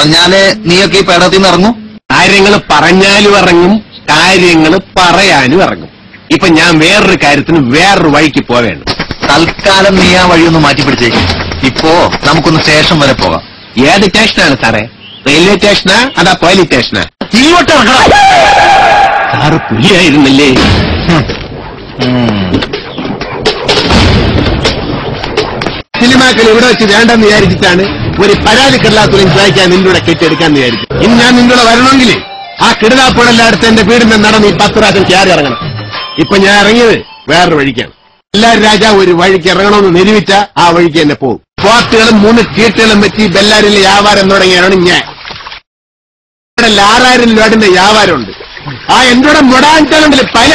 പറഞ്ഞാല് നീയൊക്കെ ഈ പേടത്തിൽ നിന്ന് ഇറങ്ങും. കാര്യങ്ങൾ പറഞ്ഞാലും ഇറങ്ങും, കാര്യങ്ങൾ പറയാനും ഇറങ്ങും. ഇപ്പൊ ഞാൻ വേറൊരു കാര്യത്തിന് വേറൊരു വഴിക്ക് പോവേണ്ട. തൽക്കാലം നീ ആ വഴിയൊന്ന് മാറ്റിപ്പിടിച്ചേക്കും. ഇപ്പോ നമുക്കൊന്ന് സ്റ്റേഷൻ വരെ പോകാം. ഏത് സ്റ്റേഷനാണ് സാറേ? റെയിൽവേ സ്റ്റേഷനാ അതാ പോലീസ് സ്റ്റേഷനാ? ഇങ്ങോട്ട് സാറ് പുലിയായിരുന്നില്ലേ? സിനിമാക്കൾ ഇവിടെ വെച്ച് വേണ്ടെന്ന് വിചാരിച്ചിട്ടാണ് ഒരു പരാതിക്കല്ലാത്തും സഹായിക്കാൻ നിന്നൂടെ കെട്ടിയെടുക്കാന്ന് വിചാരിച്ചു. ഇനി ഞാൻ നിന്നൂടെ വരണമെങ്കിൽ ആ കിടതാപ്പുഴെല്ലാടുത്ത് എന്റെ വീടിന്റെ നടന്ന് ഈ 10 പ്രാവശ്യം കയറി ഇറങ്ങണം. ഇപ്പൊ ഞാൻ ഇറങ്ങിയത് വേറൊരു വഴിക്കാണ്. എല്ലാരും രാജാവ് ഒരു വഴിക്ക് ഇറങ്ങണമെന്ന് നിരൂപിച്ച ആ വഴിക്ക് തന്നെ പോകും. പോത്തുകളും 3 കീട്ടുകളും വെച്ച് ബെല്ലാരിലെ വ്യാപാരം തുടങ്ങിയാണ് ഞാൻ. ഇവിടെ 6000 രൂപയുടെ വ്യാപാരമുണ്ട്. ആ എന്നോട് മുടാഞ്ചാലുണ്ടല്ലേ പല